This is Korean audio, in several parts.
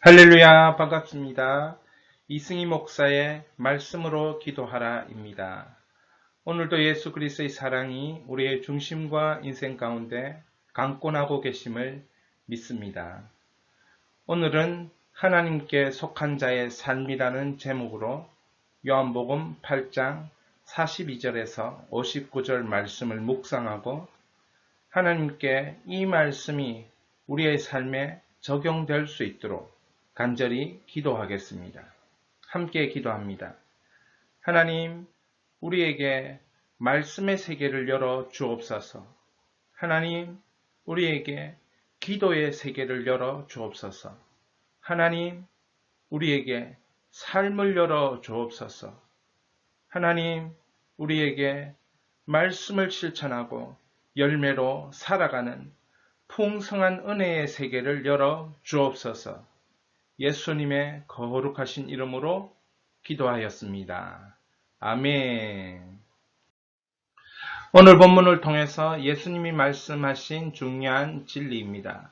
할렐루야, 반갑습니다. 이승희 목사의 말씀으로 기도하라입니다. 오늘도 예수 그리스도의 사랑이 우리의 중심과 인생 가운데 강권하고 계심을 믿습니다. 오늘은 하나님께 속한 자의 삶이라는 제목으로 요한복음 8장 42절에서 59절 말씀을 묵상하고 하나님께 이 말씀이 우리의 삶에 적용될 수 있도록 간절히 기도하겠습니다. 함께 기도합니다. 하나님, 우리에게 말씀의 세계를 열어 주옵소서. 하나님, 우리에게 기도의 세계를 열어 주옵소서. 하나님, 우리에게 삶을 열어 주옵소서. 하나님, 우리에게 말씀을 실천하고 열매로 살아가는 풍성한 은혜의 세계를 열어 주옵소서. 예수님의 거룩하신 이름으로 기도하였습니다. 아멘. 오늘 본문을 통해서 예수님이 말씀하신 중요한 진리입니다.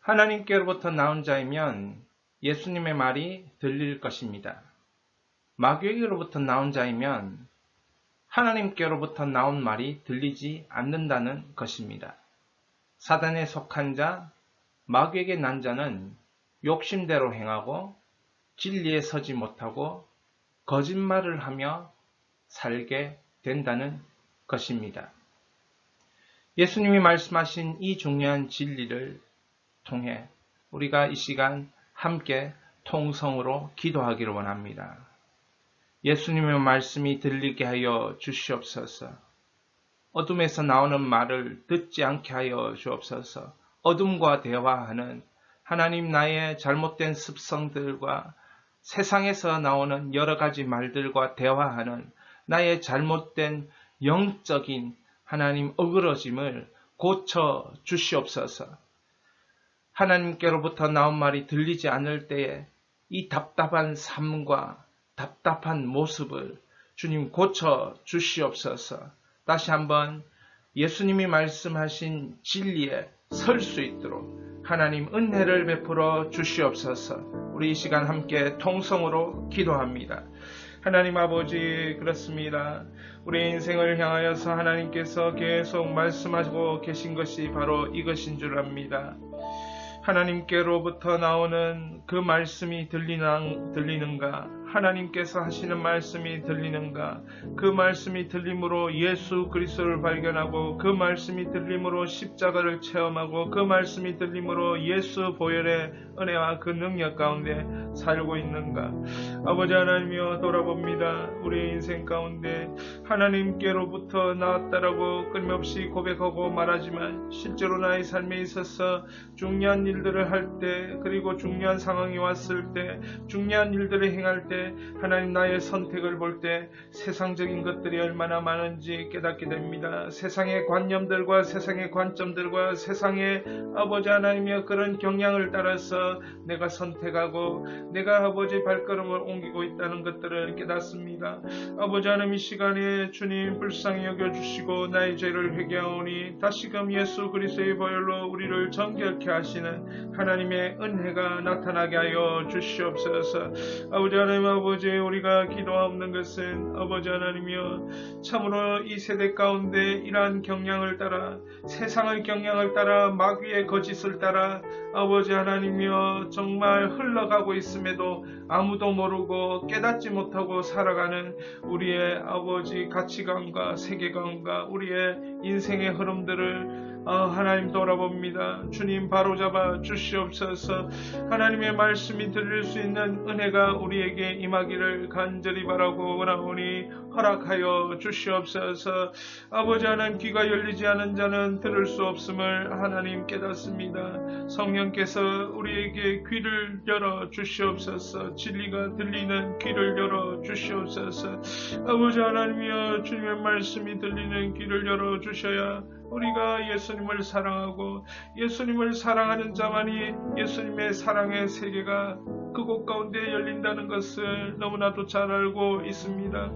하나님께로부터 나온 자이면 예수님의 말이 들릴 것입니다. 마귀에게로부터 나온 자이면 하나님께로부터 나온 말이 들리지 않는다는 것입니다. 사단에 속한 자, 마귀에게 난 자는 욕심대로 행하고 진리에 서지 못하고 거짓말을 하며 살게 된다는 것입니다. 예수님이 말씀하신 이 중요한 진리를 통해 우리가 이 시간 함께 통성으로 기도하기를 원합니다. 예수님의 말씀이 들리게 하여 주시옵소서. 어둠에서 나오는 말을 듣지 않게 하여 주옵소서. 어둠과 대화하는 하나님, 나의 잘못된 습성들과 세상에서 나오는 여러 가지 말들과 대화하는 나의 잘못된 영적인 하나님 어그러짐을 고쳐 주시옵소서. 하나님께로부터 나온 말이 들리지 않을 때에 이 답답한 삶과 답답한 모습을 주님 고쳐 주시옵소서. 다시 한번 예수님이 말씀하신 진리에 설 수 있도록 하나님 은혜를 베풀어 주시옵소서. 우리 이 시간 함께 통성으로 기도합니다. 하나님 아버지, 그렇습니다. 우리 인생을 향하여서 하나님께서 계속 말씀하시고 계신 것이 바로 이것인 줄 압니다. 하나님께로부터 나오는 그 말씀이 들리는가? 하나님께서 하시는 말씀이 들리는가? 그 말씀이 들림으로 예수 그리스도를 발견하고 그 말씀이 들림으로 십자가를 체험하고 그 말씀이 들림으로 예수 보혈의 은혜와 그 능력 가운데 살고 있는가? 아버지 하나님이여, 돌아봅니다. 우리의 인생 가운데 하나님께로부터 나왔다라고 끊임없이 고백하고 말하지만 실제로 나의 삶에 있어서 중요한 일들을 할 때, 그리고 중요한 상황이 왔을 때, 중요한 일들을 행할 때, 하나님 나의 선택을 볼 때 세상적인 것들이 얼마나 많은지 깨닫게 됩니다. 세상의 관념들과 세상의 관점들과 세상의 아버지 하나님의 그런 경향을 따라서 내가 선택하고 내가 아버지 발걸음을 옮기고 있다는 것들을 깨닫습니다. 아버지 하나님, 이 시간에 주님 불쌍히 여겨주시고 나의 죄를 회개하오니 다시금 예수 그리스도의 보혈로 우리를 정결케 하시는 하나님의 은혜가 나타나게 하여 주시옵소서. 아버지 하나님, 아버지, 우리가 기도하옵는 것은 아버지 하나님이여, 참으로 이 세대 가운데 이러한 경향을 따라, 세상의 경향을 따라, 마귀의 거짓을 따라 아버지 하나님이여 정말 흘러가고 있음에도 아무도 모르고 깨닫지 못하고 살아가는 우리의 아버지 가치관과 세계관과 우리의 인생의 흐름들을 하나님 돌아봅니다. 주님 바로잡아 주시옵소서. 하나님의 말씀이 들릴 수 있는 은혜가 우리에게 임하기를 간절히 바라고 원하오니 허락하여 주시옵소서. 아버지 하나님, 귀가 열리지 않은 자는 들을 수 없음을 하나님 깨닫습니다. 성령께서 우리에게 귀를 열어 주시옵소서. 진리가 들리는 귀를 열어 주시옵소서. 아버지 하나님이여, 주님의 말씀이 들리는 귀를 열어 주셔야 우리가 예수님을 사랑하고 예수님을 사랑하는 자만이 예수님의 사랑의 세계가 그곳 가운데 열린다는 것을 너무나도 잘 알고 있습니다.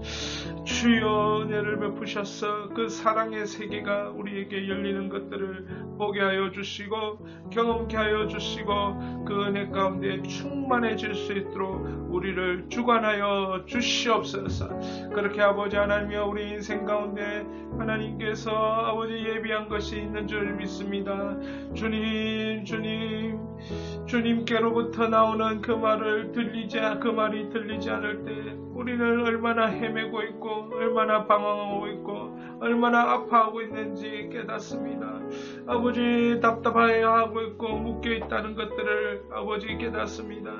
주여 은혜를 베푸셔서 그 사랑의 세계가 우리에게 열리는 것들을 보게 하여 주시고 경험케 하여 주시고 그 은혜 가운데 충만해질 수 있도록 우리를 주관하여 주시옵소서. 그렇게 아버지 하나님이여 우리 인생 가운데 하나님께서 아버지 예비한 것이 있는 줄 믿습니다. 주님께로부터 나오는 그 말이 들리지 않을 때 우리는 얼마나 헤매고 있고 얼마나 방황하고 있고 얼마나 아파하고 있는지 깨닫습니다. 아버지 답답해하고 있고 묶여있다는 것들을 아버지 깨닫습니다.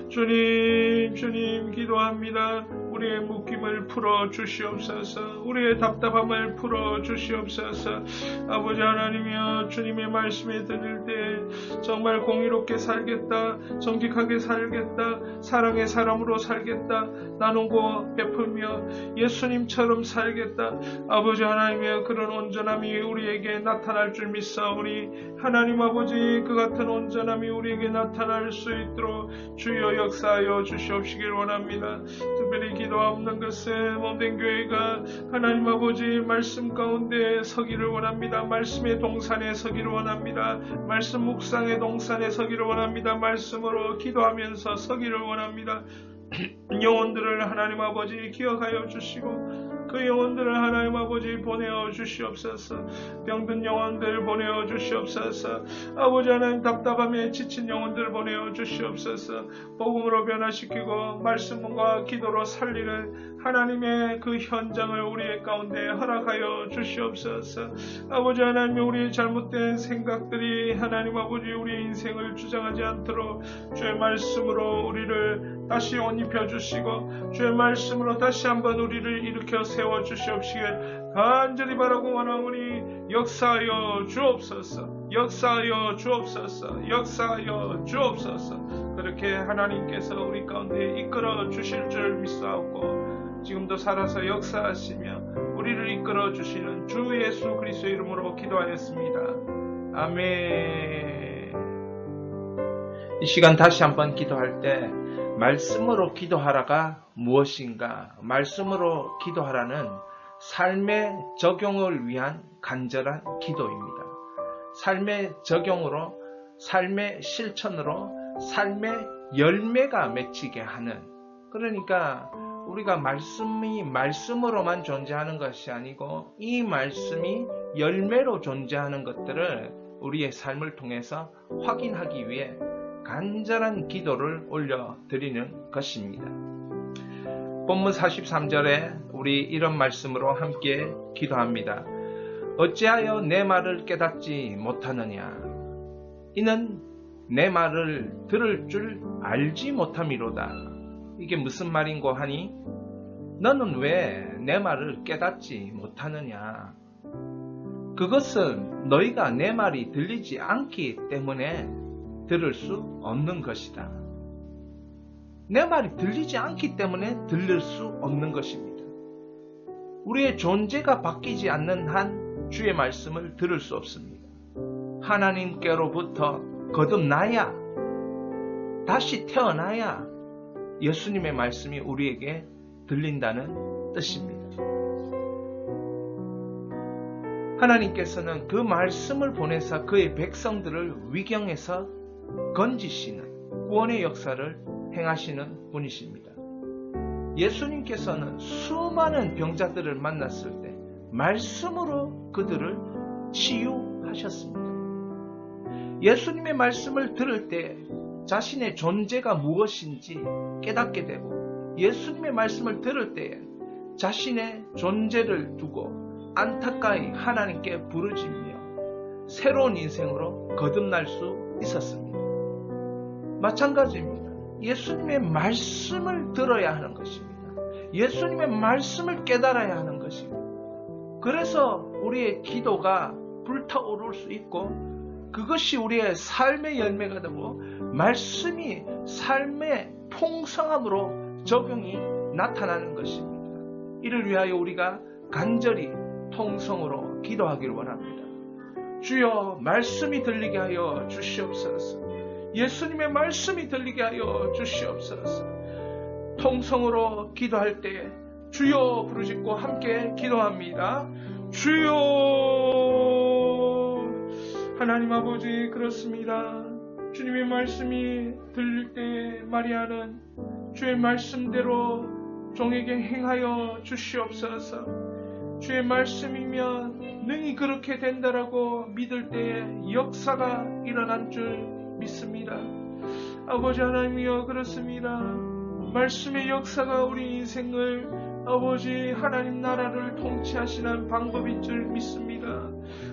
주님 기도합니다. 우리의 묶임을 풀어 주시옵소서. 우리의 답답함을 풀어 주시옵소서. 아버지 하나님이여 주님의 말씀에 들을 때 정말 공의롭게 살겠다, 정직하게 살겠다, 사랑의 사람으로 살겠다, 나누고 베풀며 예수님처럼 살겠다. 아버지 하나님이여 그런 온전함이 우리에게 나타날 줄 믿사오니 하나님 아버지 그 같은 온전함이 우리에게 나타날 수 있도록 주여 역사하여 주시옵시길 원합니다. 특별히 기도 없는 것은 몸된 교회가 하나님 아버지 말씀 가운데 서기를 원합니다. 말씀의 동산에 서기를 원합니다. 말씀 묵상의 동산에 서기를 원합니다. 말씀으로 기도하면서 서기를 원합니다. 영혼들을 하나님 아버지 기억하여 주시고 그 영혼들을 하나님 아버지 보내어 주시옵소서. 병든 영혼들 보내어 주시옵소서. 아버지 하나님 답답함에 지친 영혼들 보내어 주시옵소서. 복음으로 변화시키고 말씀과 기도로 살리는 하나님의 그 현장을 우리의 가운데 허락하여 주시옵소서. 아버지 하나님 우리의 잘못된 생각들이 하나님 아버지 우리의 인생을 주장하지 않도록 주의 말씀으로 우리를 다시 옷 입혀주시고 주의 말씀으로 다시 한번 우리를 일으켜 세워주시옵시길 간절히 바라고 원하오니 역사하여 주옵소서. 역사하여 주옵소서. 역사하여 주옵소서. 그렇게 하나님께서 우리 가운데 이끌어 주실 줄 믿사옵고 지금도 살아서 역사하시며 우리를 이끌어 주시는 주 예수 그리스도의 이름으로 기도하였습니다. 아멘. 이 시간 다시 한번 기도할 때 말씀으로 기도하라가 무엇인가? 말씀으로 기도하라는 삶의 적용을 위한 간절한 기도입니다. 삶의 적용으로, 삶의 실천으로, 삶의 열매가 맺히게 하는, 그러니까 우리가 말씀이 말씀으로만 존재하는 것이 아니고 이 말씀이 열매로 존재하는 것들을 우리의 삶을 통해서 확인하기 위해 간절한 기도를 올려드리는 것입니다. 본문 43절에 우리 이런 말씀으로 함께 기도합니다. 어찌하여 내 말을 깨닫지 못하느냐? 이는 내 말을 들을 줄 알지 못함이로다. 이게 무슨 말인고 하니 너는 왜 내 말을 깨닫지 못하느냐? 그것은 너희가 내 말이 들리지 않기 때문에 들을 수 없는 것이다. 내 말이 들리지 않기 때문에 들릴 수 없는 것입니다. 우리의 존재가 바뀌지 않는 한 주의 말씀을 들을 수 없습니다. 하나님께로부터 거듭나야, 다시 태어나야 예수님의 말씀이 우리에게 들린다는 뜻입니다. 하나님께서는 그 말씀을 보내서 그의 백성들을 위경에서 건지시는 구원의 역사를 행하시는 분이십니다. 예수님께서는 수많은 병자들을 만났을 때 말씀으로 그들을 치유하셨습니다. 예수님의 말씀을 들을 때 자신의 존재가 무엇인지 깨닫게 되고 예수님의 말씀을 들을 때 자신의 존재를 두고 안타까이 하나님께 부르짖며 새로운 인생으로 거듭날 수 있었습니다. 마찬가지입니다. 예수님의 말씀을 들어야 하는 것입니다. 예수님의 말씀을 깨달아야 하는 것입니다. 그래서 우리의 기도가 불타오를 수 있고 그것이 우리의 삶의 열매가 되고 말씀이 삶의 풍성함으로 적용이 나타나는 것입니다. 이를 위하여 우리가 간절히 통성으로 기도하기를 원합니다. 주여 말씀이 들리게 하여 주시옵소서. 예수님의 말씀이 들리게 하여 주시옵소서. 통성으로 기도할 때 주여 부르짖고 함께 기도합니다. 주여. 하나님 아버지, 그렇습니다. 주님의 말씀이 들릴 때 마리아는 주의 말씀대로 종에게 행하여 주시옵소서. 주의 말씀이면 능히 그렇게 된다라고 믿을 때에 역사가 일어난 줄 믿습니다. 아버지 하나님이여, 그렇습니다. 말씀의 역사가 우리 인생을 아버지 하나님 나라를 통치하시는 방법인 줄 믿습니다.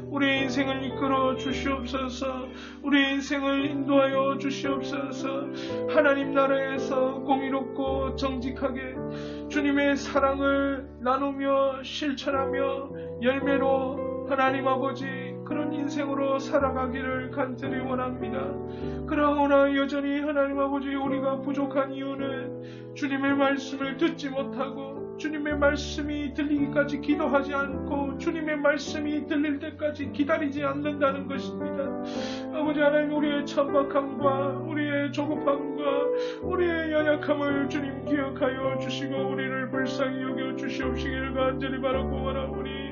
우리의 인생을 이끌어 주시옵소서. 우리의 인생을 인도하여 주시옵소서. 하나님 나라에서 공의롭고 정직하게 주님의 사랑을 나누며 실천하며 열매로 하나님 아버지 그런 인생으로 살아가기를 간절히 원합니다. 그러나 여전히 하나님 아버지 우리가 부족한 이유는 주님의 말씀을 듣지 못하고 주님의 말씀이 들리기까지 기도하지 않고 주님의 말씀이 들릴 때까지 기다리지 않는다는 것입니다. 아버지 하나님, 우리의 천박함과 우리의 조급함과 우리의 연약함을 주님 기억하여 주시고 우리를 불쌍히 여겨 주시옵시길 간절히 바라고 원하오니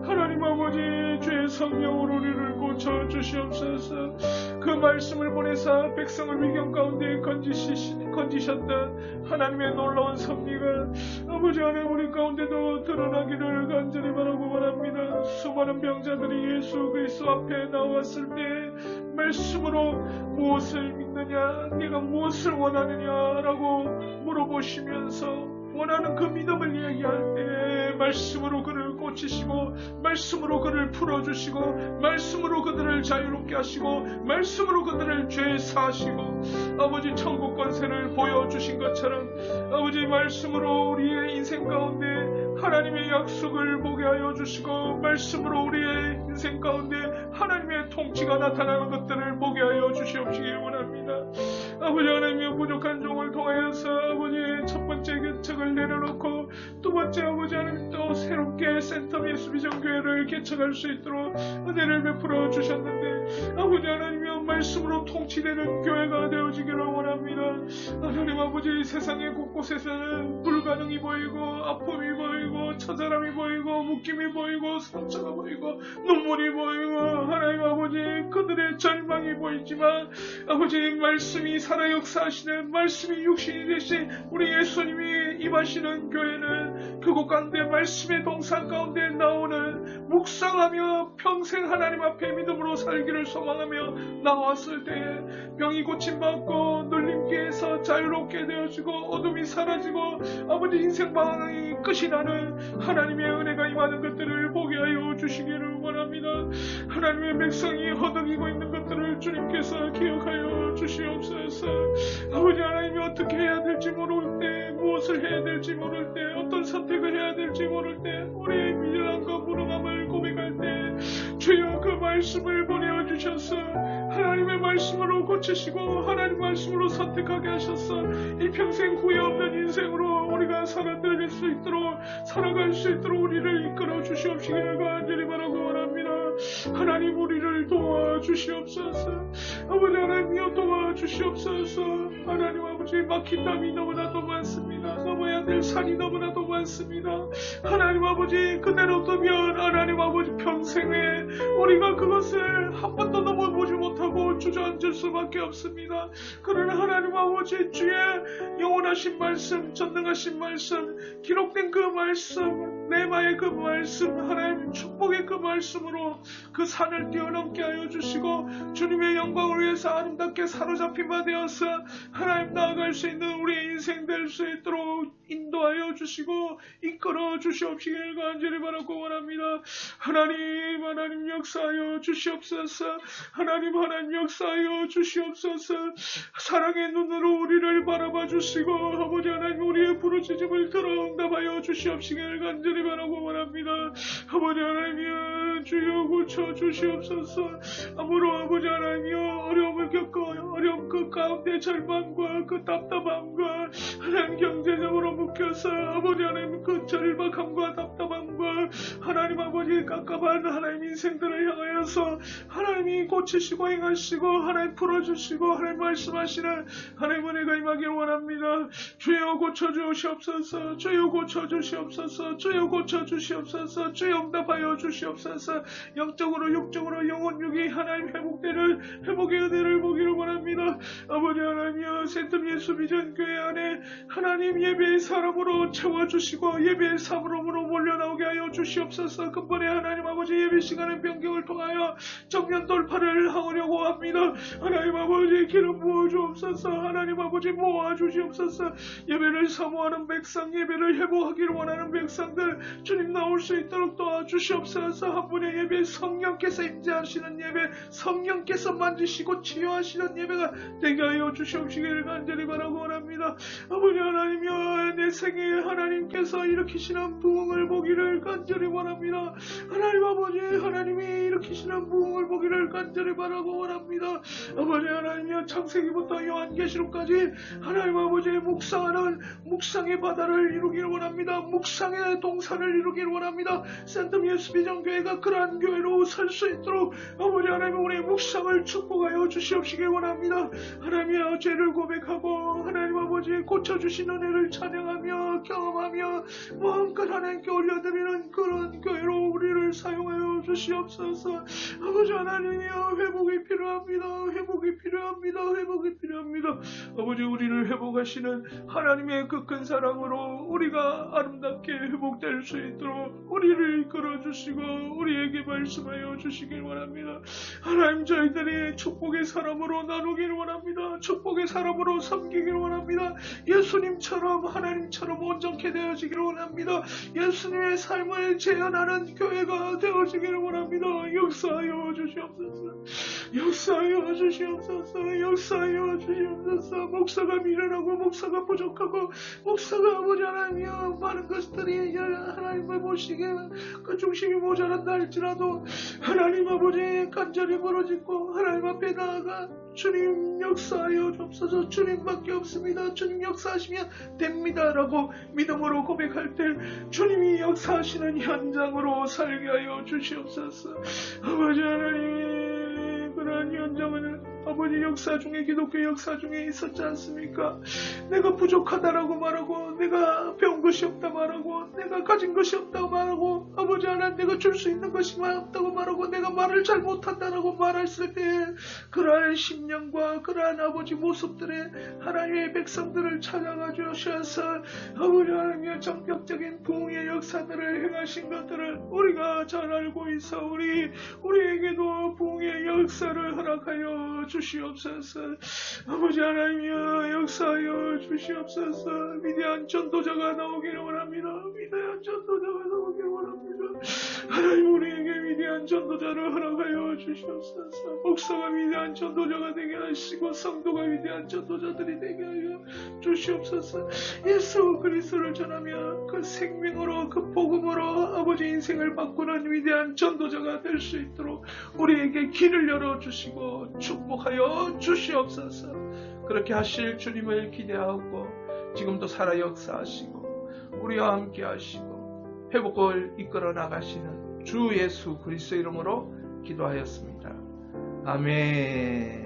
하나님 아버지 주의 성령으로 우리를 고쳐 주시옵소서. 그 말씀을 보내사 백성을 위경 가운데 건지셨던 하나님의 놀라운 섭리가 아버지 하나님 우리 가운데도 드러나기를 간절히 바라고 원합니다. 수많은 병자들이 예수 그리스도 앞에 나왔을 때 말씀으로 무엇을 믿느냐, 네가 무엇을 원하느냐라고 물어보시면서 원하는 그 믿음을 이야기할 때 말씀으로 그를 고치시고 말씀으로 그를 풀어주시고 말씀으로 그들을 자유롭게 하시고 말씀으로 그들을 죄 사하시고 아버지 천국 권세를 보여주신 것처럼 아버지 말씀으로 우리의 인생 가운데 하나님의 약속을 보게 하여 주시고 말씀으로 우리의 인생 가운데 하나님의 통치가 나타나는 것들을 보게 하여 주시옵시길 원합니다. 아버지 하나님의 부족한 종을 통하여서 아버지의 첫 번째 개척을 내려놓고 두 번째 아버지 하나님 또 새롭게 센텀 예수비전교회를 개척할 수 있도록 은혜를 베풀어 주셨는데 아버지 하나님의 말씀으로 통치되는 교회가 되어지기를 원합니다. 하나님 아버지 세상의 곳곳에서는 불가능이 보이고 아픔이 보이고 처절함이 보이고 묶임이 보이고 상처가 보이고 눈물이 보이고 하나님 아버지 그들의 절망이 보이지만 아버지 말씀이 살아 역사하시는 말씀이 육신이 되신 우리 예수님이 임하시는 교회는 그곳 가운데 말씀의 동산 가운데 나오는 묵상하며 평생 하나님 앞에 믿음으로 살기를 소망하며 나왔을 때에 병이 고침받고 눌림기에서 자유롭게 되어지고 어둠이 사라지고 아버지 인생 방황이 끝이 나는 하나님의 은혜가 임하는 것들을 보게 하여 주시기를 원합니다. 하나님의 백성이 허덕이고 있는 것들을 주님께서 기억하여 주시옵소서. 아버지 하나님이 어떻게 해야 될지 모를 때 무엇을 해야 될지 모를 때 어떤 선택을 해야 될지 모를 때 우리의 미련함과 무능함을 고백할 때 주여 그 말씀을 보내주셔서 하나님의 말씀으로 고치시고 하나님 말씀으로 선택하게 하셔서 이 평생 후회 없는 인생으로 우리가 살아들일 수 있도록 살아갈 수 있도록 우리를 이끌어 주시옵시기를 간절히 바라고 원합니다. 하나님 우리를 도와주시옵소서. 아버지 하나님이여 도와주시옵소서. 하나님 아버지 막힌 담이 너무나도 많습니다. 넘어야 될 산이 너무나도 많습니다. 하나님 아버지 그대로 두면 하나님 아버지 평생에 우리가 그것을 한 번도 넘어보지 못하고 주저앉을 수밖에 없습니다. 그러나 하나님 아버지 주의 영원하신 말씀 전능하신 말씀 기록된 그 말씀 레마의 그 말씀 하나님 축복의 그 말씀으로 그 산을 뛰어넘게 하여 주시고 주님의 영광을 위해서 아름답게 사로잡힌 바 되어서 하나님 나아갈 수 있는 우리의 인생 될 수 있도록 인도하여 주시고 이끌어 주시옵시길 간절히 바라고 원합니다. 하나님 역사하여 주시옵소서. 하나님 역사하여 주시옵소서. 사랑의 눈으로 우리를 바라봐 주시고 아버지 하나님 우리의 부르짖음을 들어 응답하여 주시옵시길 간절히 바라고 원합니다. 아버지 하나님이여 주여 고쳐 주시옵소서. 아무로 아버지 하나님이여 어려움을 겪어 어려움 그 가운데 절망과 그 답답함과 하나님 경제적으로 묶여 주셔서 아버지 하나님 그 절박함과 답답함과 하나님 아버지 깝깝한 하나님 인생들을 향하여서 하나님이 고치시고 행하시고 하나님 풀어주시고 하나님 말씀하시는 하나님 은혜가 임하기를 원합니다. 주여 고쳐주시옵소서. 주여 고쳐주시옵소서. 주여 고쳐주시옵소서. 주여 응답하여 주시옵소서. 영적으로 육적으로 영혼 육이 하나님 회복의 은혜를 보기를 원합니다. 아버지 하나님이여 센텀 예수 비전 교회 안에 하나님 예배의 사람으로 채워주시고 예배의 사람으로 몰려나오게 하여 주시옵소서. 근본에 하나님 아버지 예배 시간의 변경을 통하여 정면 돌파를 하려고 합니다. 하나님 아버지 기름 부어주옵소서. 하나님 아버지 모아주시옵소서. 예배를 사모하는 백성, 예배를 회복하기를 원하는 백성들 주님 나올 수 있도록 도와주시옵소서. 한 분의 예배 성령께서 임재하시는 예배, 성령께서 만지시고 치유하시는 예배가 되게 하여 주시옵시기를 간절히 바라고 원합니다. 아버지 하나님이여 내 생에 하나님께서 일으키시는 부흥을 보기를 간절히 원합니다. 하나님 아버지 하나님이 일으키시는 부흥을 보기를 간절히 바라고 원합니다. 아버지 하나님이여 창세기부터 요한계시록까지 하나님 아버지의 묵상하는 묵상의 바다를 이루기를 원합니다. 묵상의 동산을 이루기를 원합니다. 센텀 예수 비전교회가 그러한 교회로 설 수 있도록 아버지 하나님 우리의 묵상을 축복하여 주시옵시기 원합니다. 하나님이여 죄를 고백하고 하나님 아버지 고쳐주시는 은혜를 찬양하며 경험하며 마음껏 하나님께 올려드리는 그런 교회로 우리를 사용하여 주시옵소서. 아버지 하나님이여 회복이 필요합니다. 회복이 필요합니다. 회복이 필요합니다. 아버지 우리를 회복하시는 하나님의 그 큰 사랑으로 우리가 아름답게 회복될 수 있도록 우리를 이끌어 주시고 우리에게 말씀하여 주시길 원합니다. 하나님 저희들이 축복의 사람으로 나누기를 원합니다. 축복의 사람으로 섬기기를 원합니다. 예수님처럼 하나님처럼 온전케 되어지기를 원합니다. 예수님의 삶을 재현하는 교회가 되어지기를 원합니다. 역사하여 주시옵소서. 역사하여 주시옵소서. 역사하여 주시옵소서. 목사가 미련하고 목사가 부족하고 목사가 아버지 하나님이여 많은 것들이 하나님을 모시기에 그 중심이 모자란다 할지라도 하나님 아버지 간절히 부르짖고 하나님 앞에 나아가 주님 역사하여 주옵소서. 주님밖에 없습니다. 주님 역사하시면 됩니다라고 믿음으로 고백할 때 주님이 역사하시는 현장으로 살게 하여 주시옵소서. 아버지 하나님 그러한 현장은 아버지 역사 중에 기독교 역사 중에 있었지 않습니까? 내가 부족하다라고 말하고 내가 배운 것이 없다 말하고 내가 가진 것이 없다고 말하고 아버지 하나님 내가 줄 수 있는 것이 없다고 말하고 내가 말을 잘 못한다라고 말했을 때 그러한 심령과 그러한 아버지 모습들의 하나님의 백성들을 찾아가 주셔서 아버지 하나님의 전격적인 부흥의 역사들을 행하신 것들을 우리가 잘 알고 있어 우리에게도 부흥의 역사를 허락하여 주시옵소서. 아버지 하나님이여 역사하여 주시옵소서. 위대한 전도자가 나오기를 원합니다. 위대한 전도자가 나오기를 원합니다. 하나님 우리에게 위대한 전도자를 허락하여 주시옵소서. 목사가 위대한 전도자가 되게 하시고 성도가 위대한 전도자들이 되게 하여 주시옵소서. 예수 그리스도를 전하며 그 생명으로 그 복음으로 아버지 인생을 바꾸는 위대한 전도자가 될 수 있도록 우리에게 길을 열어주시고 축복하여 주시옵소서. 그렇게 하실 주님을 기대하고 지금도 살아 역사하시고 우리와 함께 하시고 회복을 이끌어 나가시는 주 예수 그리스도 이름으로 기도하였습니다. 아멘.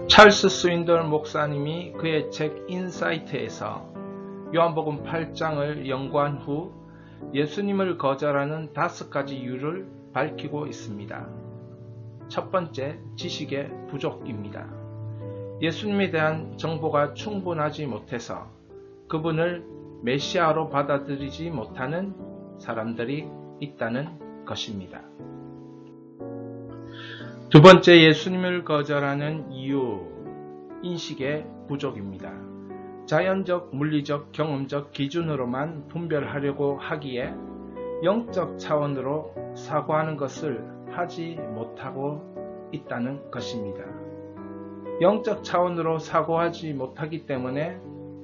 찰스 스윈던 목사님이 그의 책 인사이트에서 요한복음 8장을 연구한 후 예수님을 거절하는 5가지 이유를 밝히고 있습니다. 첫 번째, 지식의 부족입니다. 예수님에 대한 정보가 충분하지 못해서 그분을 메시아로 받아들이지 못하는 사람들이 있다는 것입니다. 두 번째, 예수님을 거절하는 이유, 인식의 부족입니다. 자연적, 물리적, 경험적 기준으로만 분별하려고 하기에 영적 차원으로 사고하는 것을 하지 못하고 있다는 것입니다. 영적 차원으로 사고하지 못하기 때문에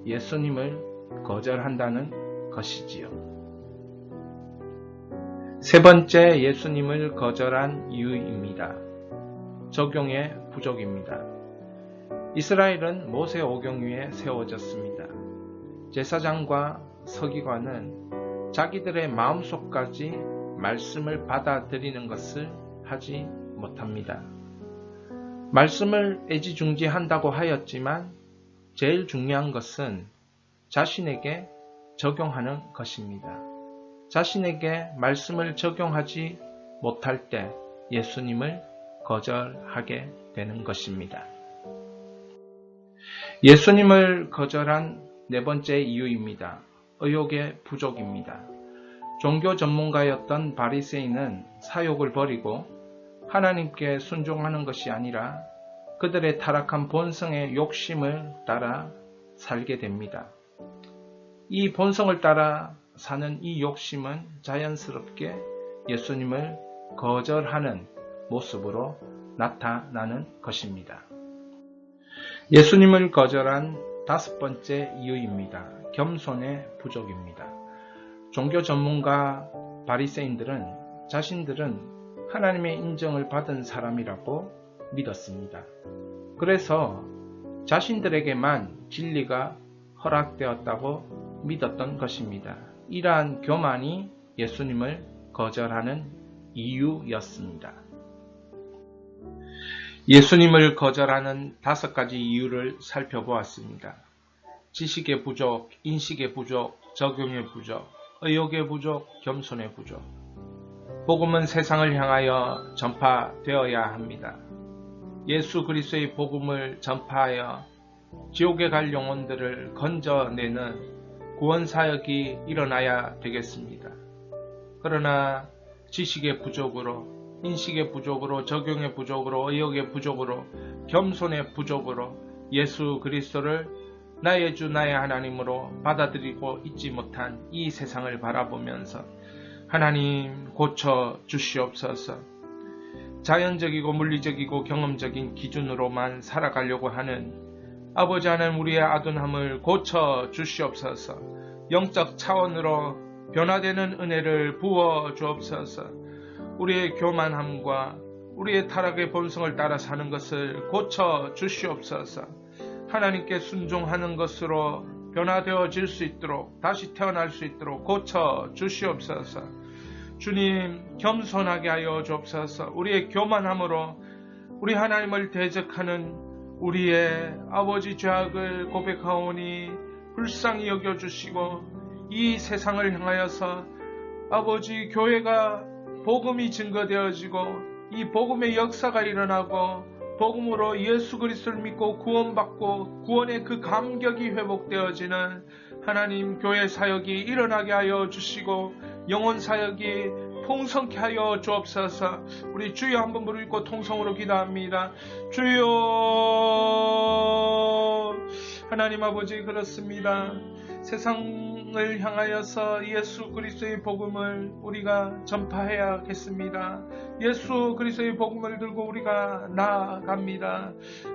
예수님을 거절한다는 것이지요. 세 번째, 예수님을 거절한 이유입니다. 적용의 부족입니다. 이스라엘은 모세 오경 위에 세워졌습니다. 제사장과 서기관은 자기들의 마음속까지 말씀을 받아들이는 것을 하지 못합니다. 말씀을 애지중지한다고 하였지만 제일 중요한 것은 자신에게 적용하는 것입니다. 자신에게 말씀을 적용하지 못할 때 예수님을 거절하게 되는 것입니다. 예수님을 거절한 네 번째 이유입니다. 의욕의 부족입니다. 종교 전문가였던 바리새인은 사욕을 버리고 하나님께 순종하는 것이 아니라 그들의 타락한 본성의 욕심을 따라 살게 됩니다. 이 본성을 따라 사는 이 욕심은 자연스럽게 예수님을 거절하는 모습으로 나타나는 것입니다. 예수님을 거절한 다섯 번째 이유입니다. 겸손의 부족입니다. 종교 전문가 바리새인들은 자신들은 하나님의 인정을 받은 사람이라고 믿었습니다. 그래서 자신들에게만 진리가 허락되었다고 믿었던 것입니다. 이러한 교만이 예수님을 거절하는 이유였습니다. 예수님을 거절하는 다섯 가지 이유를 살펴보았습니다. 지식의 부족, 인식의 부족, 적용의 부족, 의욕의 부족, 겸손의 부족. 복음은 세상을 향하여 전파되어야 합니다. 예수 그리스도의 복음을 전파하여 지옥에 갈 영혼들을 건져내는 구원사역이 일어나야 되겠습니다. 그러나 지식의 부족으로, 인식의 부족으로, 적용의 부족으로, 의욕의 부족으로, 겸손의 부족으로 예수 그리스도를 나의 주 나의 하나님으로 받아들이고 있지 못한 이 세상을 바라보면서 하나님 고쳐 주시옵소서. 자연적이고 물리적이고 경험적인 기준으로만 살아가려고 하는 아버지 하나님 우리의 아둔함을 고쳐 주시옵소서. 영적 차원으로 변화되는 은혜를 부어 주옵소서. 우리의 교만함과 우리의 타락의 본성을 따라 사는 것을 고쳐 주시옵소서. 하나님께 순종하는 것으로 변화되어질 수 있도록, 다시 태어날 수 있도록 고쳐 주시옵소서. 주님, 겸손하게 하여 주옵소서. 우리의 교만함으로 우리 하나님을 대적하는 우리의 아버지 죄악을 고백하오니 불쌍히 여겨주시고 이 세상을 향하여서 아버지 교회가 복음이 증거되어지고 이 복음의 역사가 일어나고 복음으로 예수 그리스도를 믿고 구원받고 구원의 그 감격이 회복되어지는 하나님 교회 사역이 일어나게 하여 주시고 영혼 사역이 풍성케 하여 주옵소서. 우리 주여 한번 부르고 통성으로 기도합니다. 주여 하나님 아버지 그렇습니다. 세상을 향하여서 예수 그리스도의 복음을 우리가 전파해야겠습니다. 예수 그리스도의 복음을 들고 우리가 나아갑니다.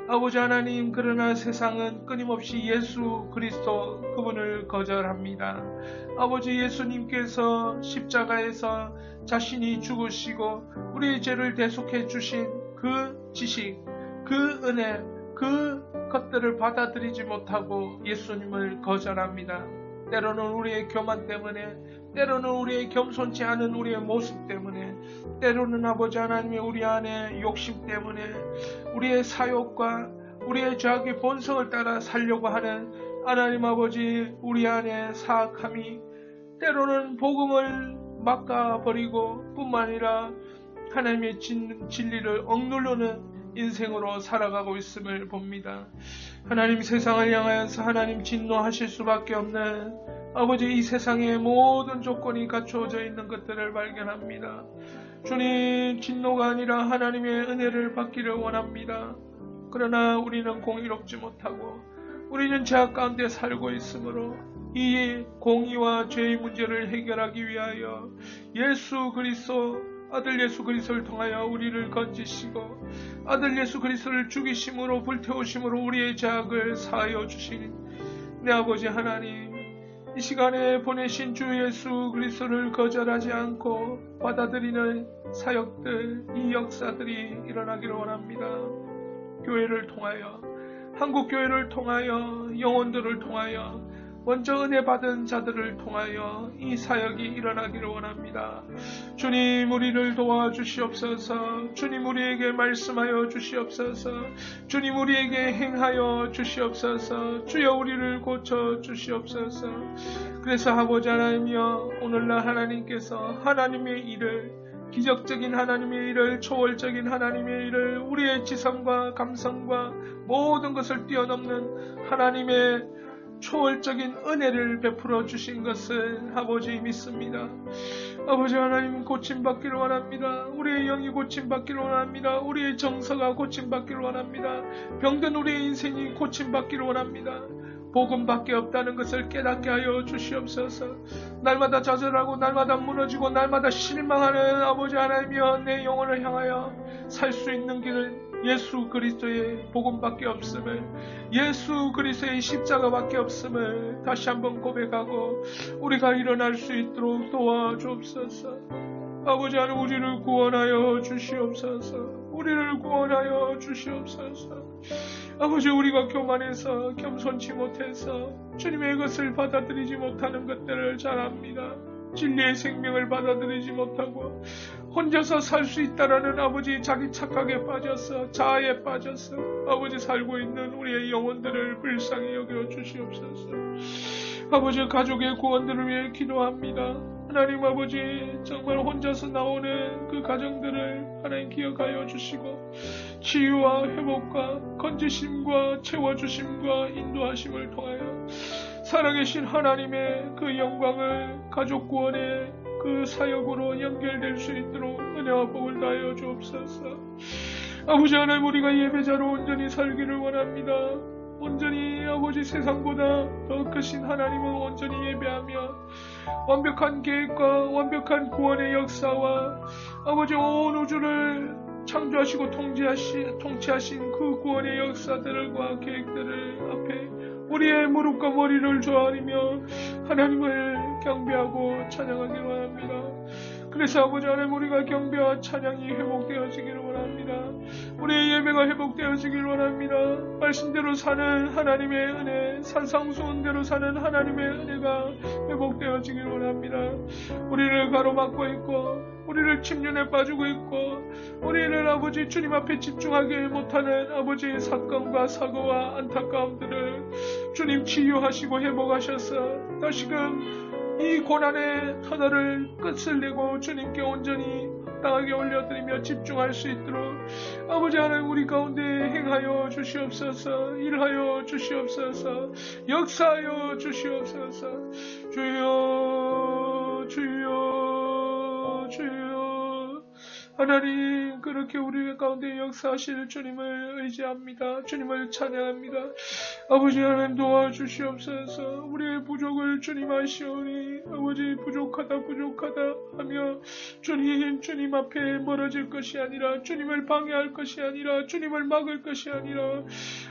아버지 하나님, 그러나 세상은 끊임없이 예수 그리스도 그분을 거절합니다. 아버지 예수님께서 십자가에서 자신이 죽으시고 우리의 죄를 대속해 주신 그 지식, 그 은혜, 그 것들을 받아들이지 못하고 예수님을 거절합니다. 때로는 우리의 교만 때문에, 때로는 우리의 겸손치 않은 우리의 모습 때문에, 때로는 아버지 하나님의 우리 안에 욕심 때문에 우리의 사욕과 우리의 죄악의 본성을 따라 살려고 하는 하나님 아버지 우리 안에 사악함이 때로는 복음을 막아버리고 뿐만 아니라 하나님의 진리를 억누르는 인생으로 살아가고 있음을 봅니다. 하나님, 세상을 향하여서 하나님 진노하실 수밖에 없는 아버지 이 세상의 모든 조건이 갖추어져 있는 것들을 발견합니다. 주님, 진노가 아니라 하나님의 은혜를 받기를 원합니다. 그러나 우리는 공의롭지 못하고 우리는 죄악 가운데 살고 있으므로 이 공의와 죄의 문제를 해결하기 위하여 예수 그리스도, 아들 예수 그리스도를 통하여 우리를 건지시고 아들 예수 그리스도를 죽이심으로 불태우심으로 우리의 죄악을 사하여 주신 내 아버지 하나님, 이 시간에 보내신 주 예수 그리스도를 거절하지 않고 받아들이는 사역들, 이 역사들이 일어나기를 원합니다. 교회를 통하여, 한국교회를 통하여, 영혼들을 통하여 먼저 은혜 받은 자들을 통하여 이 사역이 일어나기를 원합니다. 주님, 우리를 도와주시옵소서. 주님, 우리에게 말씀하여 주시옵소서. 주님, 우리에게 행하여 주시옵소서. 주여, 우리를 고쳐 주시옵소서. 그래서 아버지 하나님이여, 오늘날 하나님께서 하나님의 일을, 기적적인 하나님의 일을, 초월적인 하나님의 일을, 우리의 지성과 감성과 모든 것을 뛰어넘는 하나님의 초월적인 은혜를 베풀어 주신 것을 아버지 믿습니다. 아버지 하나님, 고침받기를 원합니다. 우리의 영이 고침받기를 원합니다. 우리의 정서가 고침받기를 원합니다. 병든 우리의 인생이 고침받기를 원합니다. 복음밖에 없다는 것을 깨닫게 하여 주시옵소서. 날마다 좌절하고 날마다 무너지고 날마다 실망하는 아버지 하나님이여, 내 영혼을 향하여 살 수 있는 길은 예수 그리스도의 복음밖에 없음을, 예수 그리스도의 십자가밖에 없음을 다시 한번 고백하고 우리가 일어날 수 있도록 도와주옵소서. 아버지 하나님, 우리를 구원하여 주시옵소서. 우리를 구원하여 주시옵소서. 아버지, 우리가 교만해서 겸손치 못해서 주님의 것을 받아들이지 못하는 것들을 잘 압니다. 진리의 생명을 받아들이지 못하고 혼자서 살 수 있다라는 아버지 자기 착각에 빠져서, 자아에 빠져서 아버지 살고 있는 우리의 영혼들을 불쌍히 여겨 주시옵소서. 아버지, 가족의 구원들을 위해 기도합니다. 하나님 아버지, 정말 혼자서 나오는 그 가정들을 하나님 기억하여 주시고 치유와 회복과 건지심과 채워주심과 인도하심을 통하여 살아계신 하나님의 그 영광을 가족 구원의 그 사역으로 연결될 수 있도록 은혜와 복을 다하여 주옵소서. 아버지 하나님, 우리가 예배자로 온전히 살기를 원합니다. 온전히 아버지 세상보다 더 크신 하나님을 온전히 예배하며 완벽한 계획과 완벽한 구원의 역사와 아버지 온 우주를 창조하시고 통치하신 그 구원의 역사들과 계획들을 앞에 우리의 무릎과 머리를 조아리며 하나님을 경배하고 찬양하기를 원합니다. 그래서 아버지 하나님, 우리가 경배와 찬양이 회복되어지기를 원합니다. 우리의 예배가 회복되어지기를 원합니다. 말씀대로 사는 하나님의 은혜, 산상수훈대로 사는 하나님의 은혜가 회복되어지기를 원합니다. 우리를 가로막고 있고 우리를 침륜에 빠지고 있고 우리를 아버지 주님 앞에 집중하지 못하는 아버지의 사건과 사고와 안타까움들을 주님 치유하시고 회복하셔서 다시금 이 고난의 터널을 끝을 내고 주님께 온전히 땅하게 올려드리며 집중할 수 있도록 아버지 하나님, 우리 가운데 행하여 주시옵소서. 일하여 주시옵소서. 역사하여 주시옵소서. 주여, 주여, 주여. 하나님, 그렇게 우리 가운데 역사하실 주님을 의지합니다. 주님을 찬양합니다. 아버지 하나님, 도와주시옵소서. 우리의 부족을 주님 아시오니 아버지, 부족하다 하며 주님 앞에 멀어질 것이 아니라, 주님을 방해할 것이 아니라, 주님을 막을 것이 아니라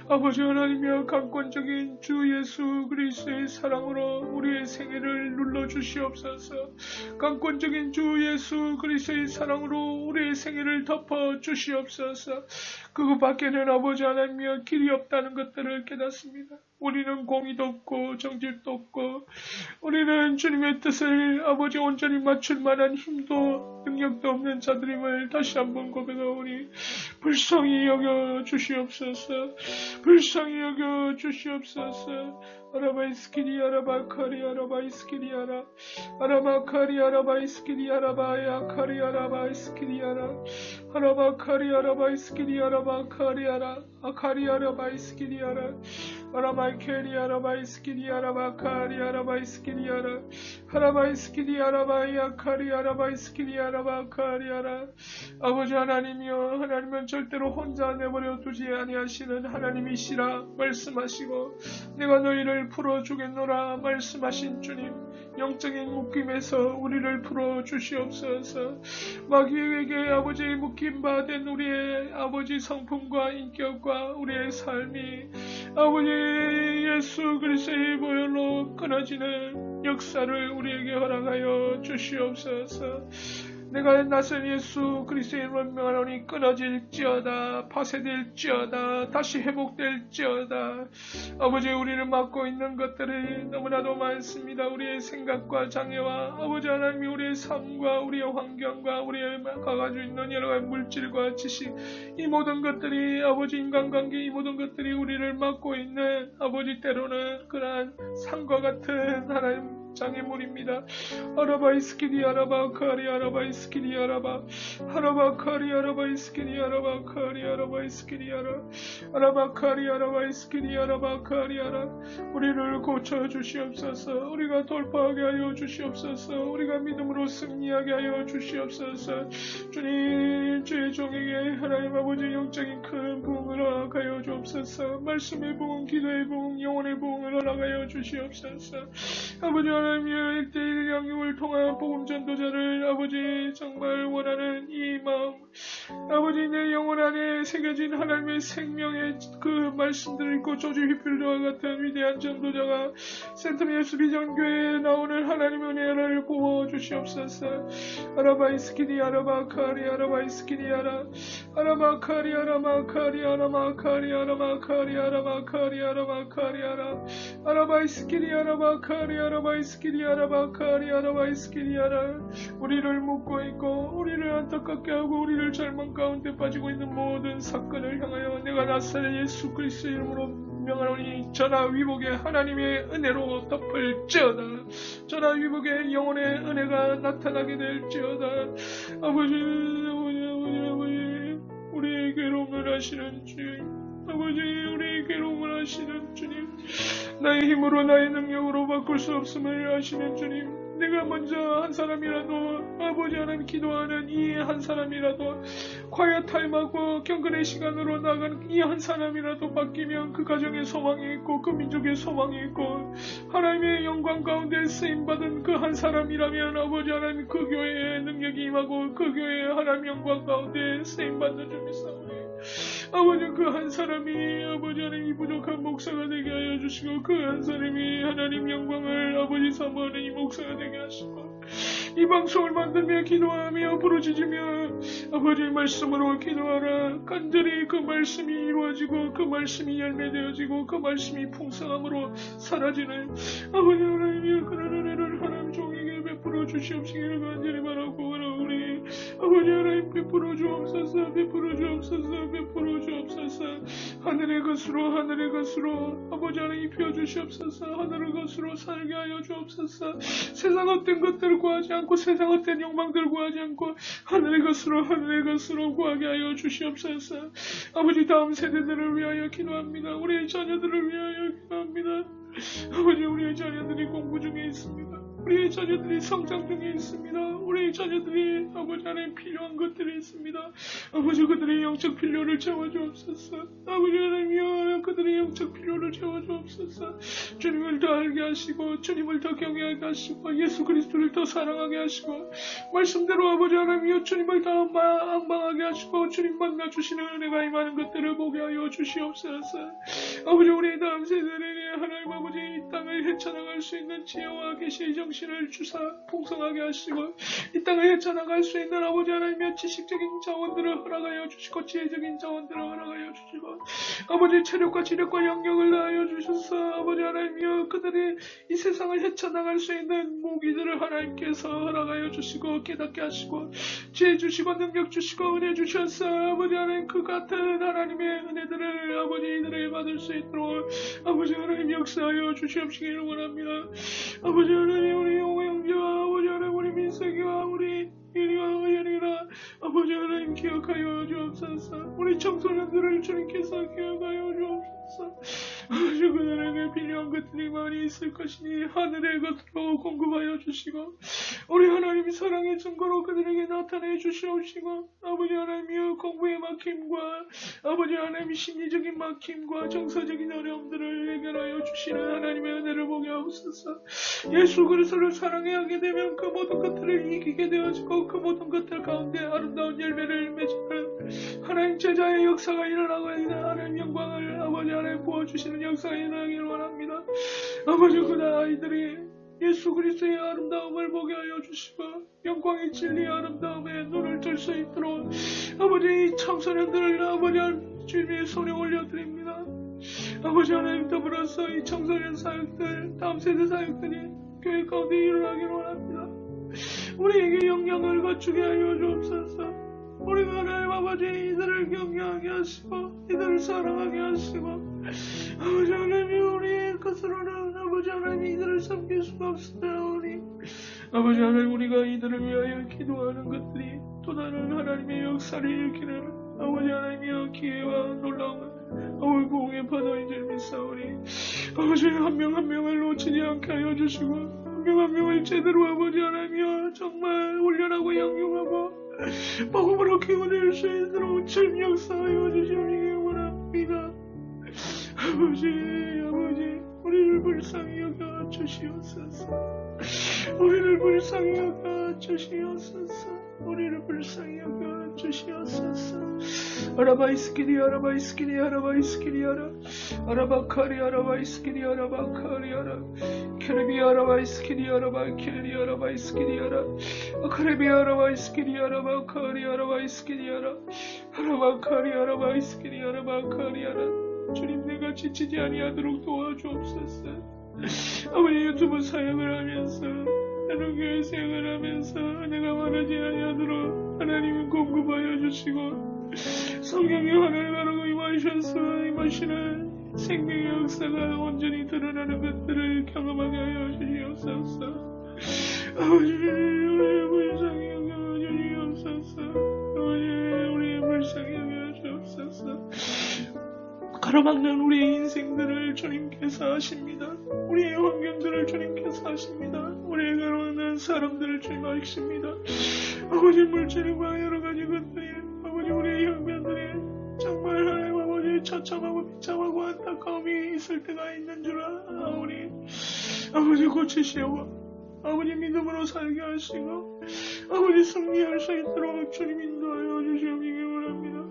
아버지 하나님이여, 강권적인 주 예수 그리스도의 사랑으로 우리의 생애를 눌러주시옵소서. 강권적인 주 예수 그리스도의 사랑으로 우리의 생애를 덮어 주시옵소서. 그것밖에는 아버지 하나님이여 길이 없다는 것들을 깨닫습니다. 우리는 공의도 없고 정직도 없고 우리는 주님의 뜻을 아버지 온전히 맞출 만한 힘도 능력도 없는 자들임을 다시 한번 고백하오니 불쌍히 여겨 주시옵소서. 불쌍히 여겨 주시옵소서. 아라바이스키리 아라바카리 아라바이스키리 아라 아라바카리 아라바이스키리 아라바야 카리 아라바이스키리 아라 아라바카리 아라바이스키리 아라바카리 아라 아카리 아라바이스키리 아라 아라바이케리 아라바이스키리 아라바카리 아라바이스키리 아라 아라바이스키리 아라바야 카리 아라바이스키리 아라바카리 아라. 아버지 하나님이여, 하나님은 절대로 혼자 내버려 두지 아니하시는 하나님이시라 말씀하시고 내가 너희를 풀어주겠노라 말씀하신 주님, 영적인 묶임에서 우리를 풀어주시옵소서. 마귀에게 아버지 묶임받은 우리의 아버지 성품과 인격과 우리의 삶이 아버지 예수 그리스도의 보혈로 끊어지는 역사를 우리에게 허락하여 주시옵소서. 내가 낯선 예수 그리스도의 이름으로 명하노니 끊어질지어다, 파쇄될지어다, 다시 회복될지어다. 아버지, 우리를 막고 있는 것들이 너무나도 많습니다. 우리의 생각과 장애와 아버지 하나님이 우리의 삶과 우리의 환경과 우리의 가지고 있는 여러 가지 물질과 지식, 이 모든 것들이 아버지 인간관계, 이 모든 것들이 우리를 막고 있는 아버지 때로는 그러한 산과 같은 하나님 장애물입니다. 아라바이스키리 아라바카리 아라바이스키리 아라바 아라바카리 아라바이스키리 아라바카리 아라바이스키리 아라 아라바카리 아라바이스키리 아라바카리 아라. 우리를 고쳐 주시옵소서. 우리가 돌파하게 하여 주시옵소서. 우리가 믿음으로 승리하게 하여 주시옵소서. 주님, 주의 종에게 하나님 아버지 영적인 큰 부흥을 허락하여 주옵소서. 말씀의 부흥, 기도의 부흥, 영혼의 부흥을 허락하여 주시옵소서. 아버지 하나님의 1대1 양육을 통한 복음 전도자를 아버지 정말 원하는 이 마음, 아버지 내 영혼 안에 새겨진 하나님의 생명의 그 말씀들을 읽고 조지 휘필드와 같은 위대한 전도자가 센텀 예수 비전교회에 나오는 하나님의 은혜를 부어주시옵소서. 아라바이스키니 아라바카리 아라바이스키니 아라 아라바카리 아라마카리 아라마카리 아라마카리 아라마카리 아라마카리 아라 아라바이스키니 아라바카리 아라바이스키니 아라바카리 아라바이스키니 아라. 우리를 묶고 있고 우리를 안타깝게 하고 우리를 절망 가운데 빠지고 있는 모든 사건을 향하여 내가 나사렛 예수 그리스도 이름으로 명하노니 전하 위복의 하나님의 은혜로 덮을지어다. 전하 위복의 영혼의 은혜가 나타나게 될지어다. 아버지 우리의 괴로움을 하시는 주님, 아버지 우리의 괴로움을 하시는 주님, 나의 힘으로 나의 능력으로 바꿀 수 없음을 아시는 주님, 내가 먼저 한 사람이라도 아버지 하나님 기도하는 이 한 사람이라도 quiet 타임하고 경건의 시간으로 나간 이 한 사람이라도 바뀌면 그 가정에 소망이 있고 그 민족에 소망이 있고 하나님의 영광 가운데 쓰임받은 그 한 사람이라면 아버지 하나님 그 교회에 능력이 임하고 그 교회에 하나님 영광 가운데 쓰임받는 줄 믿사오니 아버지 그 한 사람이 아버지 하나님 이 부족한 목사가 되게 하여 주시고 그 한 사람이 하나님 영광을 아버지 사모하는 이 목사가 되게 하시고 이 방송을 만들며 기도하며 부르짖으며 아버지 말씀으로 기도하라. 간절히 그 말씀이 이루어지고 그 말씀이 열매되어지고 그 말씀이 풍성함으로 사라지는 아버지 하나님의 그런 은혜를 하나님 종에게 베풀어 주시옵시기를 간절히 바라고 우리 아버지 하나님 베풀어 주옵소서. 베풀어 주옵소서. 베풀어 주옵소서. 하늘의 것으로 아버지 하나님 입혀 주시옵소서. 하늘의 것으로 살게 하여 주옵소서. 세상 어떤 것들을 구하지 않고 세상 어떤 욕망들을 구하지 않고 하늘의 것으로 구하게 하여 주시옵소서. 아버지 다음 세대들을 위하여 기도합니다. 우리의 자녀들을 위하여 기도합니다. 아버지 우리의 자녀들이 공부 중에 있습니다. 우리의 자녀들이 성장 중에 있습니다. 우리의 자녀들이 아버지 하나님 필요한 것들이 있습니다. 아버지 그들의 영적 필요를 채워주옵소서. 아버지 하나님이여 그들의 영적 필요를 채워주옵소서. 주님을 더 알게 하시고 주님을 더 경외하게 하시고 예수 그리스도를 더 사랑하게 하시고 말씀대로 아버지 하나님이여 주님을 더 앙망하게 하시고 주님 만나주시는 은혜가 임하는 것들을 보게 하여 주시옵소서. 아버지 우리 다음 세대에게 하나님 아버지 이 땅을 헤쳐나갈 수 있는 지혜와 계시의 정신을 주사 풍성하게 하시고 이 땅을 헤쳐나갈 수 있는 아버지 하나님의 지식적인 자원들을 허락하여 주시고 지혜적인 자원들을 허락하여 주시고 아버지 체력과 지력과 영역을 다하여 주셔서 아버지 하나님이여 그들이 이 세상을 헤쳐나갈 수 있는 무기들을 하나님께서 허락하여 주시고 깨닫게 하시고 지혜 주시고 능력 주시고 은혜 주셔서 아버지 하나님 그 같은 하나님의 은혜들을 아버지 이들에게 받을 수 있도록 아버지 하나님 역사하여 주시옵시기를 원합니다. 아버지 하나님 우리 영영자와 아버지 하나님 우리 민석이와 우리 이리와 의연이라 아버지 하나님 기억하여 주옵소서. 우리 청소년들을 주님께서 기억하여 주옵소서. 아버지 그들에게 필요한 것들이 많이 있을 것이니 하늘의 것으로 공급하여 주시고 우리 하나님 사랑의 증거로 그들에게 나타내 주시옵시고 아버지 하나님이여 공부의 막힘과 아버지 하나님 심리적인 막힘과 정서적인 어려움들을 해결하여 주시는 하나님의 은혜를 보게 하옵소서. 예수 그리스도를 사랑하게 되면 그 모든 것들을 이기게 되어지고 그 모든 것들 가운데 아름다운 열매를 맺는 하나님 제자의 역사가 일어나고 있는 하나님 영광을 아버지 하나님 부어주시는 역사가 일어나기를 원합니다. 아버지 그 아이들이 예수 그리스도의 아름다움을 보게 하여 주시고 영광의 진리의 아름다움에 눈을 뜰 수 있도록 아버지 이 청소년들을 아버지 주님의 손에 올려드립니다. 아버지 하나님 더불어서 이 청소년 사역들 다음 세대 사역들이 교회 가운데 일어나기를 원합니다. 우리에게 영향을 갖추게 하여 주옵소서. 우리가 하나님 아버지 이들을 경외하게 하시고 이들을 사랑하게 하시고 아버지 하나님 우리의 것으로는 아버지 하나님 이들을 섬길 수가 없사오니 아버지 하나님 우리가 이들을 위하여 기도하는 것들이 또 다른 하나님의 역사를 일으키는 아버지 하나님의 기회와 놀라움을 아버지 공의 바다인 줄 믿사오니 아버지 한 명 한 명을 놓치지 않게 하여 주시고 한 명 한 명을 제대로 아버지 하나님이여 정말 훈련하고 양육하고 복음으로 키워낼 수 있도록 주님 역사하여 주시기 원합니다. 아버지 우리를 불쌍히 여겨 주시옵소서. 우리를 불쌍히 여겨 주시옵소서. 우리를 불쌍히 여겨 주시옵소서. 아라바이스키리 아라바이스키리 아라바이스키리아라 아라바카리 아라바이스키리 아라바카리아라 케레비 아라바이스키리 아라바케리 아라바이스키리아라 아카레비 아라바이스키리 아라바카리 아라바이스키리아라 아라바카리 아라바이스키리 아라바카리아라 주님 내가 지치지 아니하도록 도와주옵소서. 아버지 유튜브 사역을 하면서 나는 교회 사역을 하면서 내가 말하지 아니하도록 하나님이 공급하여 주시고 성경에 하나님 하라고 임하시는 생명의 역사가 온전히 드러나는 것들을 경험하게 하여 주시옵소서. 아버지 우리의 불쌍히 여겨 주시옵소서. 아버지 우리의 불쌍히 여겨 주옵소서. 가로막는 우리의 인생들을 주님께서 하십니다. 우리의 환경들을 주님께서 하십니다. 우리의 가로막는 사람들을 주님 하십니다. 아버지 물질과 여러가지 것들이 아버지 우리의 형편들이 정말 하나님 아버지 처참하고 비참하고 안타까움이 있을 때가 있는 줄 아오니 아버지 고치시오. 아버지 믿음으로 살게 하시고 아버지 승리할 수 있도록 주님 인도하여 주시옵기를 원합니다.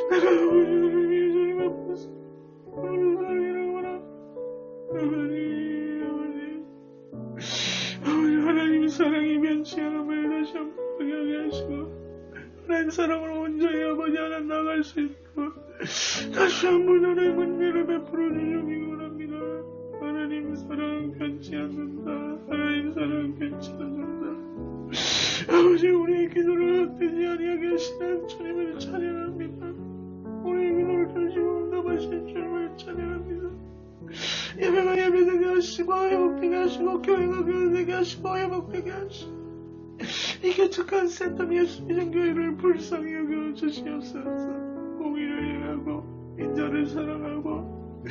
내가 아버지를 위해 주님 앞에서 오늘 살기를 원합니다. 아버지 하나님의 사랑이 변치 않음을 다시 한번 하게 하시고 하나님 사랑으로 온전히 아버지 하나 나갈 수 있도록 다시 한번 하나님 은혜를 베풀어 주시기 원합니다. 하나님 사랑 변치 않는다. 하나님 사랑 변치 않는다. 아버지 우리의 기도를 헛되지 아니하게 하시는 주님을 찬양합니다. 우리의 기도를 들으시고 응답하신 주님을 찬양합니다. 예배가 예배되게 하시고 회복되게 하시고 교회가 교회되게 하시고 회복되게 하시고 이 개척한 센텀 예수 믿는 교회를 불쌍히 여겨 주시옵소서. 공의를 행하고 인자를 사랑하고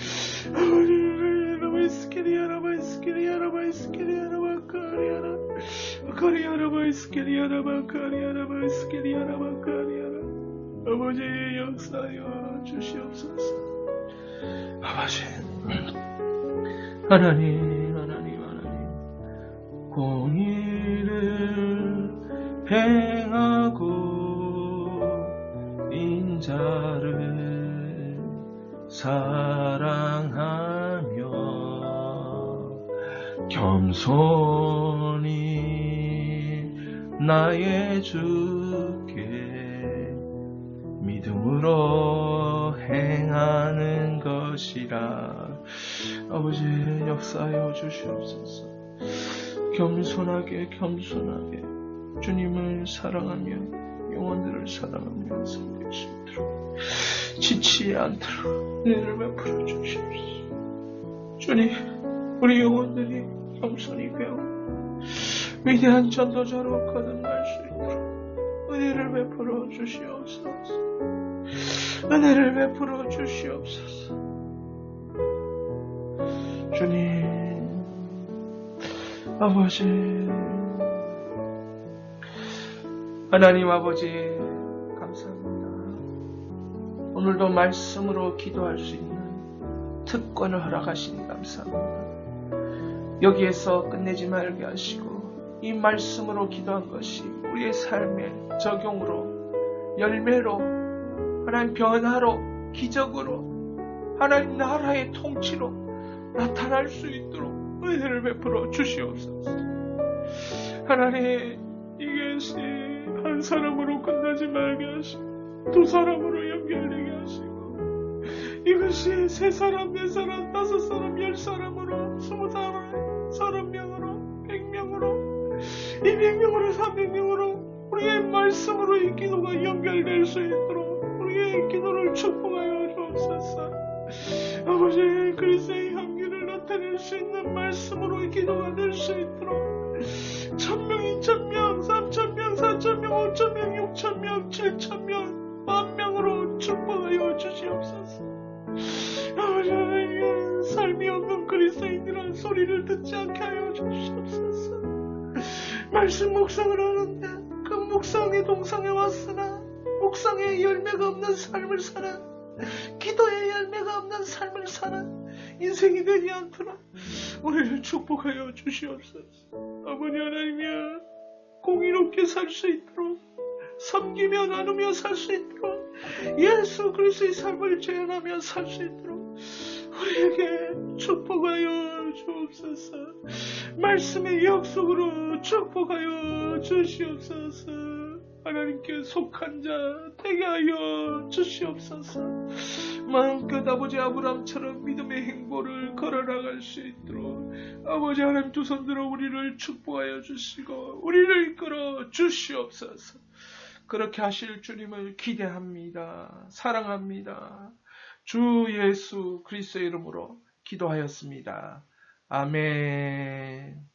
아버지를 아라바이스키리 아라바이스키리 아라바이스키리 아라바카리아라 아카리 아라바이스키리 아라바카리 아라바이스키리 아라바카리아라 아버지 역사하여 주시옵소서. 아버지 하나님 공의를 행하고 인자를 사랑하며 겸손히 나의 주께 믿음으로 행하는 것이라. 아버지 역사하여 주시옵소서. 겸손하게 주님을 사랑하며 영혼들을 사랑하며 섬길 수 있도록 지치지 않도록 은혜를 베풀어 주시옵소서. 주님 우리 영혼들이 겸손히 배우고 위대한 전도자로 거듭날 수 있도록 은혜를 베풀어 주시옵소서. 은혜를 베풀어 주시옵소서. 주님 아버지 하나님 아버지 감사합니다. 오늘도 말씀으로 기도할 수 있는 특권을 허락하시니 감사합니다. 여기에서 끝내지 말게 하시고 이 말씀으로 기도한 것이 우리의 삶의 적용으로 열매로 하나님 변화로 기적으로 하나님 나라의 통치로 나타날 수 있도록 은혜를 베풀어 주시옵소서. 하나님, 이것이 한 사람으로 끝나지 말게 하시고 두 사람으로 연결되게 하시고 이것이 세 사람, 네 사람, 다섯 사람, 10사람으로 20사람, 30명으로 100명으로 200명으로 300명으로 우리의 말씀으로 이 기도가 연결될 수 있도록 우리의 기도를 축복하여 주옵소서. 아버지, 그리스도의 향기를 나타낼 수 있는 말씀으로 이 기도가 될 수 있도록 1000명, 2000명, 3000명, 4000명, 5000명, 6000명, 7000명, 10,000명으로 축복하여 주시옵소서. 아버지, 하나님, 삶이 없는 그리스도인이란 소리를 듣지 않게 하여 주시옵소서. 말씀 묵상을 하는데 그 묵상의 동상에 왔으나 묵상의 열매가 없는 삶을 살아, 기도의 열매가 없는 삶을 살아 인생이 되지 않도록 우리를 축복하여 주시옵소서. 아버지 하나님이여, 공의롭게 살 수 있도록, 섬기며 나누며 살 수 있도록, 예수 그리스도의 삶을 재현하며 살 수 있도록 우리에게 축복하여 주옵소서. 말씀의 약속으로 축복하여 주시옵소서. 하나님께 속한 자 되게 하여 주시옵소서. 마음껏 아버지 아브람처럼 믿음의 행보를 걸어나갈 수 있도록 아버지 하나님 두 손들어 우리를 축복하여 주시고 우리를 이끌어 주시옵소서. 그렇게 하실 주님을 기대합니다. 사랑합니다. 주 예수 그리스도의 이름으로 기도하였습니다. 아멘.